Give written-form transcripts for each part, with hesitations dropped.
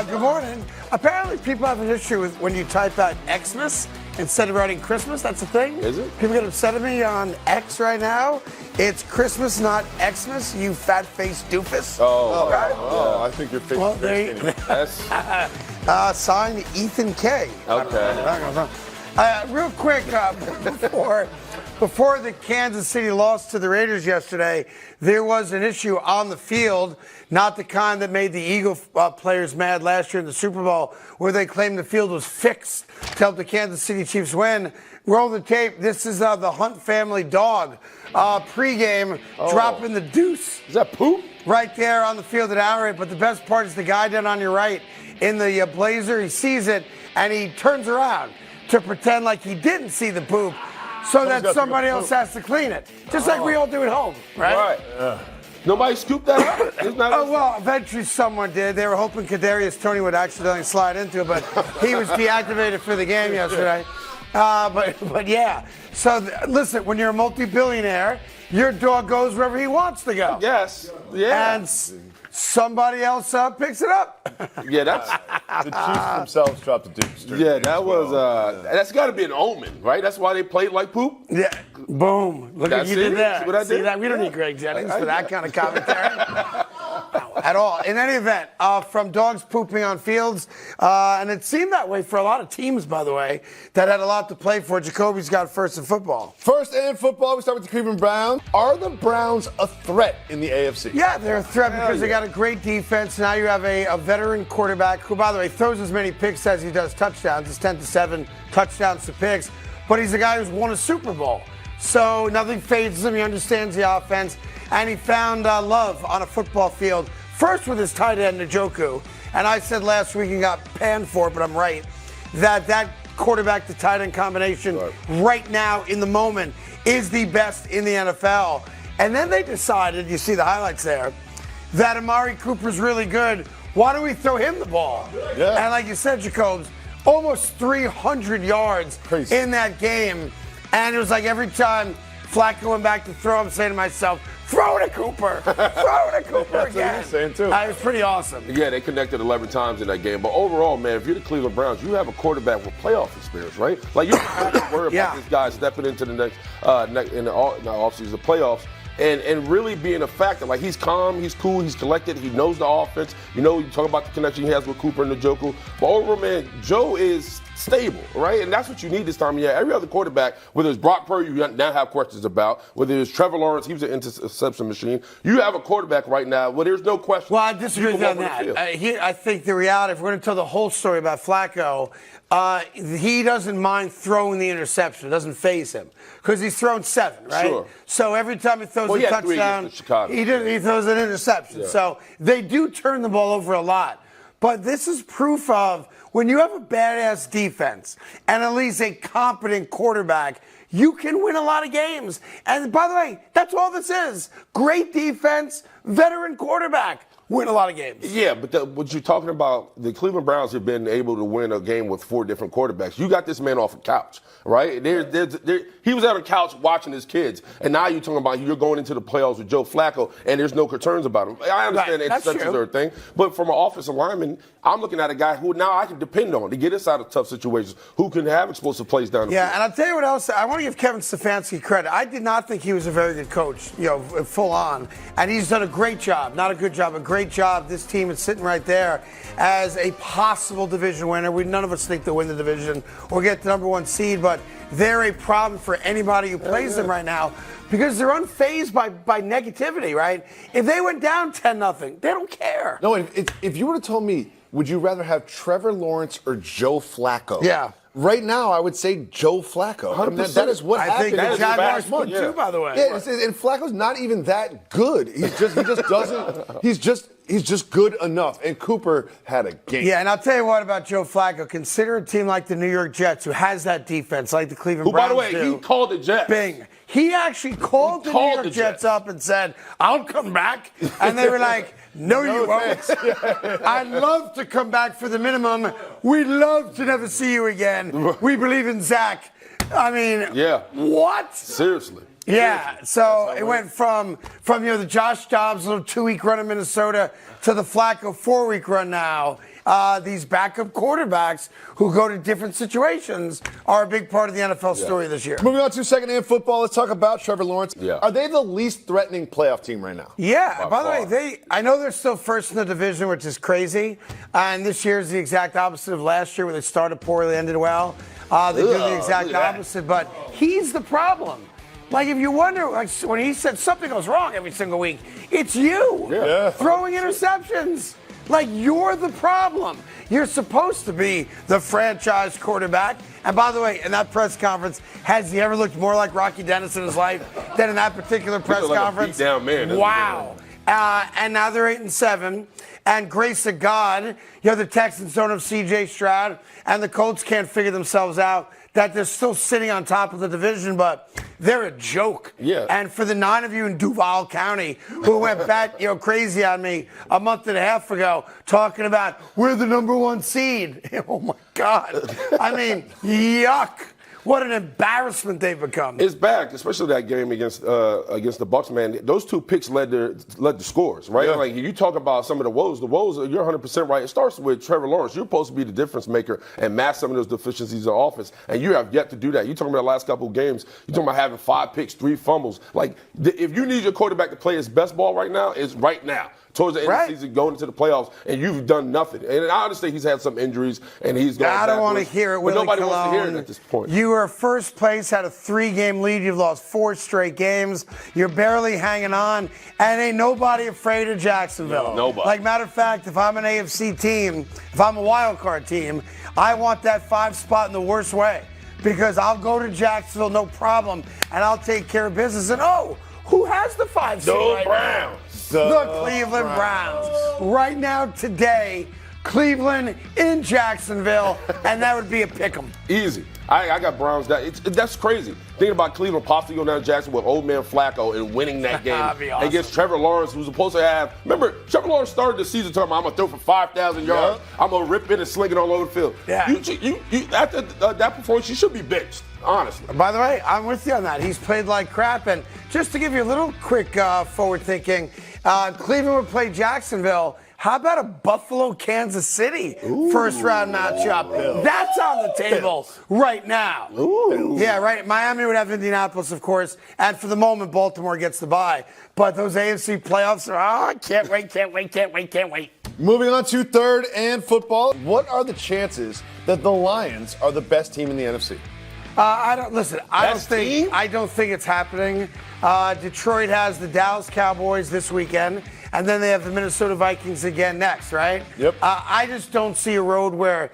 Good morning. Apparently, people have an issue with when you type out Xmas instead of writing Christmas. That's a thing. Is it? People get upset at me on X right now. It's Christmas, not Xmas, you fat-faced doofus. I think you're facing Signed Ethan K. Okay. Real quick, before the Kansas City lost to the Raiders yesterday, there was an issue on the field, not the kind that made the Eagle players mad last year in the Super Bowl, where they claimed the field was fixed to help the Kansas City Chiefs win. Roll the tape. This is the Hunt family dog pregame dropping the deuce. Is that poop? Right there on the field at Arrowhead. But the best part is the guy down on your right in the blazer. He sees it and he turns around to pretend like he didn't see the poop so that somebody else has to clean it. Just like we all do at home, right? Right. Nobody scooped that up? Well, eventually someone did. They were hoping Kadarius Toney would accidentally slide into it, but he was deactivated for the game yesterday. But yeah. So listen, when you're a multi-billionaire, your dog goes wherever he wants to go. Yes. Yeah. And somebody else picks it up. Yeah, that's the Chiefs themselves dropped the deuce. Yeah, that was that's got to be an omen, right? That's why they played like poop. Yeah. Boom. Look at you did that. See what I did? See that? We don't need Greg Jennings for that kind of commentary. At all. In any event, from dogs pooping on fields, and it seemed that way for a lot of teams, by the way, that had a lot to play for. Jacoby's got first in football. First in football, we start with the Cleveland Browns. Are the Browns a threat in the AFC? Yeah, they're a threat because they got a great defense. Now you have a veteran quarterback who, by the way, throws as many picks as he does touchdowns. It's 10-7 touchdowns to picks. But he's a guy who's won a Super Bowl. So nothing phases him. He understands the offense. And he found love on a football field. First with his tight end, Joe. And I said last week he got panned for it, but I'm right, that quarterback to tight end combination right now in the moment is the best in the NFL. And then they decided, you see the highlights there, that Amari Cooper's really good. Why don't we throw him the ball? Yeah. And like you said, Jacobs, almost 300 yards in that game. And it was like every time Flacco went back to throw, I'm saying to myself, throw it to Cooper. Throw it to Cooper again. That's what you're saying, too. It was pretty awesome. Yeah, they connected 11 times in that game. But overall, man, if you're the Cleveland Browns, you have a quarterback with playoff experience, right? Like, you don't have to worry about this guy stepping into the next in the offseason, the playoffs. And really being a factor. Like, he's calm, he's cool, he's collected, he knows the offense. You know, you talk about the connection he has with Cooper and Njoku. But overall, man, Joe is stable, right? And that's what you need this time of year. Every other quarterback, whether it's Brock Purdy, you now have questions about, whether it's Trevor Lawrence, he was an interception machine. You have a quarterback right now where there's no question. Well, I disagree with on that. I think the reality, if we're going to tell the whole story about Flacco, he doesn't mind throwing the interception. It doesn't faze him because he's thrown 7, right? Sure. So every time he throws a touchdown, he throws an interception. Yeah. So they do turn the ball over a lot. But this is proof of when you have a badass defense and at least a competent quarterback, you can win a lot of games. And by the way, that's all this is. Great defense, veteran quarterback. Win a lot of games. Yeah, but what you're talking about, the Cleveland Browns have been able to win a game with 4 different quarterbacks. You got this man off a couch, right? He was on a couch watching his kids, and now you're talking about you're going into the playoffs with Joe Flacco, and there's no concerns about him. I understand interceptions are a thing, but from an offensive lineman, I'm looking at a guy who now I can depend on to get us out of tough situations, who can have explosive plays down the field. Yeah, and I'll tell you what else. I want to give Kevin Stefanski credit. I did not think he was a very good coach, full on, and he's done a great job. Not a good job, a great job. This team is sitting right there as a possible division winner. None of us think they'll win the division or get the number 1 seed, but they're a problem for anybody who plays them right now because they're unfazed by negativity, right? If they went down 10-0, they don't care. No, if you would have told me, would you rather have Trevor Lawrence or Joe Flacco? Yeah. Right now, I would say Joe Flacco. I mean, that is what happened. I think the Jaguars would too, by the way. Yeah, and Flacco's not even that good. He just doesn't. He's just good enough. And Cooper had a game. Yeah, and I'll tell you what about Joe Flacco. Consider a team like the New York Jets, who has that defense, like the Cleveland Browns. By the way, he called the Jets. Bing. He actually called the New York Jets up and said, "I'll come back," and they were like, "No, you won't. I'd love to come back for the minimum. We'd love to never see you again. We believe in Zach." I mean, what? Seriously. Yeah, so it went from the Josh Dobbs little 2-week run in Minnesota to the Flacco 4-week run now. these backup quarterbacks who go to different situations are a big part of the NFL story this year. Moving on to second-hand football, let's talk about Trevor Lawrence. Yeah. Are they the least threatening playoff team right now? Yeah. By the way, I know they're still first in the division, which is crazy. And this year is the exact opposite of last year, where they started poorly, ended well. They do the exact opposite, but he's the problem. Like, if you wonder, like, when he said something goes wrong every single week, it's you throwing interceptions. Like, you're the problem. You're supposed to be the franchise quarterback. And by the way, in that press conference, has he ever looked more like Rocky Dennis in his life than in that particular press conference? Like a beat down man. Wow. And now they're 8-7. And grace of God, the Texans don't have C.J. Stroud, and the Colts can't figure themselves out that they're still sitting on top of the division, but they're a joke. Yeah. And for the 9 of you in Duval County who went bat crazy on me a month and a half ago talking about we're the number 1 seed. Oh my God. I mean, yuck. What an embarrassment they've become. It's bad, especially that game against the Bucs, man. Those 2 picks led the scores, right? Yeah. Like, you talk about some of the woes. The woes, you're 100% right. It starts with Trevor Lawrence. You're supposed to be the difference maker and mask some of those deficiencies in offense, and you have yet to do that. You're talking about the last couple of games. You're talking about having 5 picks, 3 fumbles. Like, if you need your quarterback to play his best ball right now, it's right now. Towards the end of the season, going into the playoffs, and you've done nothing. And I understand he's had some injuries, and he's going I don't want to hear it, but Wille. nobody wants to hear it at this point. You are first place, had a 3-game lead. You've lost 4 straight games. You're barely hanging on, and ain't nobody afraid of Jacksonville. No, nobody. Like, matter of fact, if I'm an AFC team, if I'm a wild card team, I want that 5 spot in the worst way, because I'll go to Jacksonville, no problem, and I'll take care of business. And who has the 5 seed right now? The Cleveland Browns. Right now, today, Cleveland in Jacksonville, and that would be a pick 'em. Easy. I got Browns. That's crazy. Thinking about Cleveland possibly going down to Jacksonville with old man Flacco and winning that game awesome. against Trevor Lawrence, who's supposed to have. Remember, Trevor Lawrence started the season talking about, I'm going to throw for 5,000 yards. I'm going to rip it and sling it all over the field. Yeah. After that performance, you should be benched, honestly. By the way, I'm with you on that. He's played like crap. And just to give you a little quick forward thinking, Cleveland would play Jacksonville. How about a Buffalo-Kansas City first-round matchup? That's on the table right now. Yeah, right. Miami would have Indianapolis, of course, and for the moment, Baltimore gets the bye. But those AFC playoffs are, can't wait. Moving on to third and football. What are the chances that the Lions are the best team in the NFC? I don't think it's happening. Detroit has the Dallas Cowboys this weekend, and then they have the Minnesota Vikings again next, right? Yep. I just don't see a road where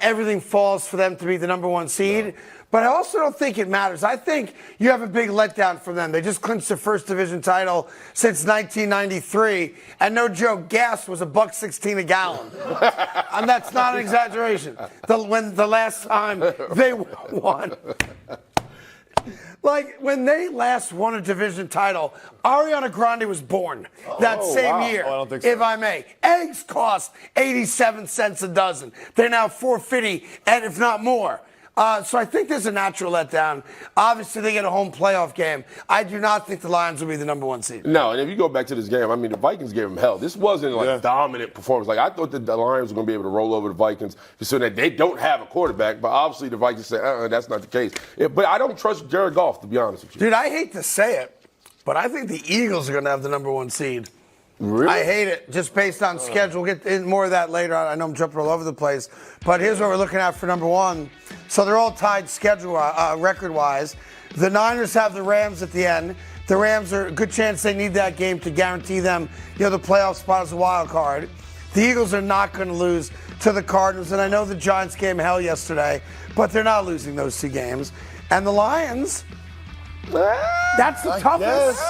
everything falls for them to be the number 1 seed. No. But I also don't think it matters. I think you have a big letdown from them. They just clinched their first division title since 1993, and no joke, gas was $1.16 a gallon, and that's not an exaggeration. When the last time they won. Like, when they last won a division title, Ariana Grande was born that same year, I don't think so. if I may. Eggs cost 87 cents a dozen. They're now $4.50, and if not more. So I think there's a natural letdown. Obviously, they get a home playoff game. I do not think the Lions will be the number 1 seed. No, and if you go back to this game, I mean, the Vikings gave them hell. This wasn't like a dominant performance. Like, I thought that the Lions were going to be able to roll over the Vikings so that they don't have a quarterback. But obviously, the Vikings said, that's not the case. But I don't trust Jared Goff, to be honest with you. Dude, I hate to say it, but I think the Eagles are going to have the number 1 seed. Really? I hate it, just based on schedule. We'll get in more of that later on. I know I'm jumping all over the place. But here's what we're looking at for number 1. So they're all tied schedule record-wise. The Niners have the Rams at the end. The Rams are a good chance they need that game to guarantee them, the playoff spot as a wild card. The Eagles are not going to lose to the Cardinals. And I know the Giants gave them hell yesterday, but they're not losing those 2 games. And the Lions, that's the toughest.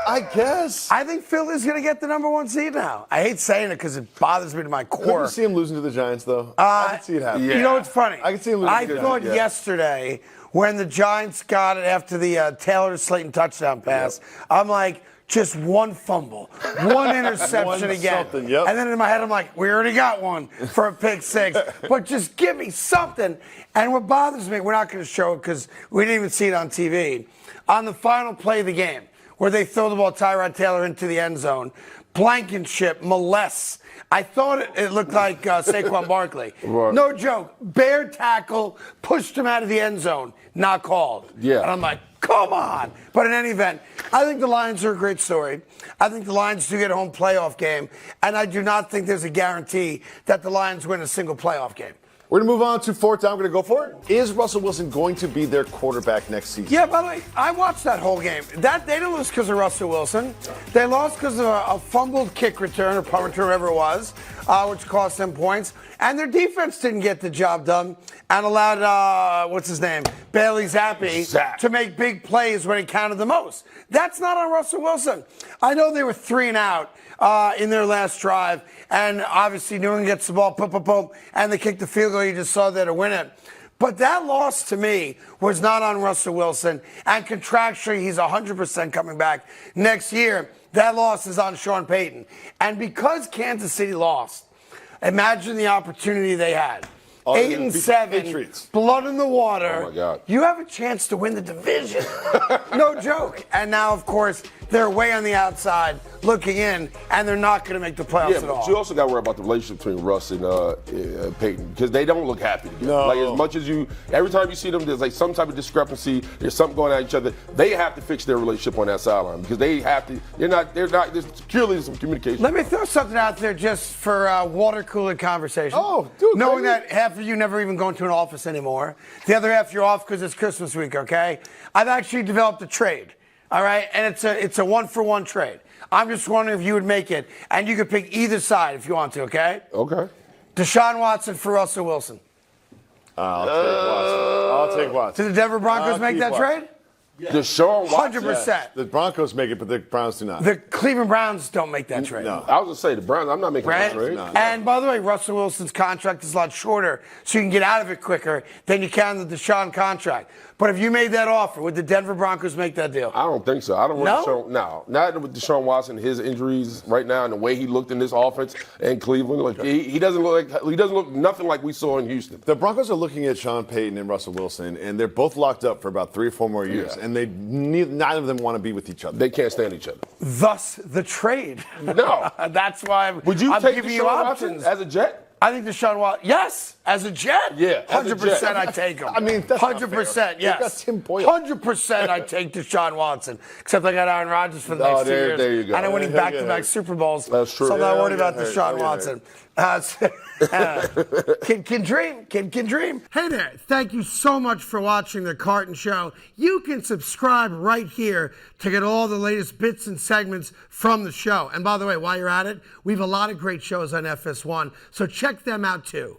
I guess. I think Philly's going to get the number 1 seed now. I hate saying it because it bothers me to my core. Couldn't you see him losing to the Giants, though? I can see it happen. You know what's funny? I can see him losing to the Giants. I thought yesterday when the Giants got it after the Taylor to Slayton touchdown pass, I'm like, just 1 fumble, 1 interception again. And then in my head, I'm like, we already got one for a pick 6. But just give me something. And what bothers me, we're not going to show it because we didn't even see it on TV. On the final play of the game, where they throw the ball Tyrod Taylor into the end zone, Blankenship, molest. I thought it looked like Saquon Barkley. Right. No joke. Bare tackle, pushed him out of the end zone, not called. Yeah. And I'm like, come on. But in any event, I think the Lions are a great story. I think the Lions do get a home playoff game, and I do not think there's a guarantee that the Lions win a single playoff game. We're going to move on to fourth down. I'm going to go for it. Is Russell Wilson going to be their quarterback next season? Yeah, by the way, I watched that whole game. They didn't lose because of Russell Wilson. They lost because of a fumbled kick return or punt return, whatever it was, which cost them points. And their defense didn't get the job done and allowed, Bailey Zappi to make big plays when it counted the most. That's not on Russell Wilson. I know they were 3 and out in their last drive, and obviously New England gets the ball, and they kick the field goal. You just saw there to win it. But that loss to me was not on Russell Wilson, and contractually he's 100% coming back next year. That loss is on Sean Payton. And because Kansas City lost, imagine the opportunity they had. 8-7, blood in the water. Oh my God. You have a chance to win the division. No joke. And now, of course, they're way on the outside looking in, and they're not going to make the playoffs at all. But you also got to worry about the relationship between Russ and Peyton, because they don't look happy together. No. Like, as much as every time you see them, there's like some type of discrepancy. There's something going on at each other. They have to fix their relationship on that sideline, because they have to. There's purely some communication. Let me throw something out there just for water cooler conversation. Oh, dude. Knowing that half of you never even go into an office anymore, the other half you're off because it's Christmas week, okay? I've actually developed a trade, all right? And it's a 1-for-1 trade. I'm just wondering if you would make it, and you could pick either side if you want to, okay? Okay. Deshaun Watson for Russell Wilson. I'll take Watson. Did the Denver Broncos make that trade? Deshaun Watson. 100%. The Broncos make it, but the Browns do not. The Cleveland Browns don't make that trade. No. I was going to say, the Browns, I'm not making Right? that trade. No. And by the way, Russell Wilson's contract is a lot shorter, so you can get out of it quicker than you can the Deshaun contract. But if you made that offer, would the Denver Broncos make that deal? I don't think so. I don't want No? Deshaun. No, not with Deshaun Watson, his injuries right now, and the way he looked in this offense in Cleveland. Like he doesn't look nothing like we saw in Houston. The Broncos are looking at Sean Payton and Russell Wilson, and they're both locked up for about 3 or 4 more years, and neither of them want to be with each other. They can't stand each other. Thus, the trade. No. That's why Would you I'm take giving Deshaun you Watson options. as a Jet? I think Deshaun Watson, yes, as a Jet. Yeah, as a 100% Jet. I take him. I mean, that's not 100%, fair. yes. They've got Tim Boyle. 100% I take Deshaun Watson. Except I got Aaron Rodgers for the next 2 years. there you go. And I'm winning back-to-back Super Bowls. That's true. So I'm not Yeah, worried about hurt. Deshaun Yeah, Watson. Kid can dream. Kid can dream. Hey there. Thank you so much for watching The Carton Show. You can subscribe right here to get all the latest bits and segments from the show. And by the way, while you're at it, we have a lot of great shows on FS1, so check them out too.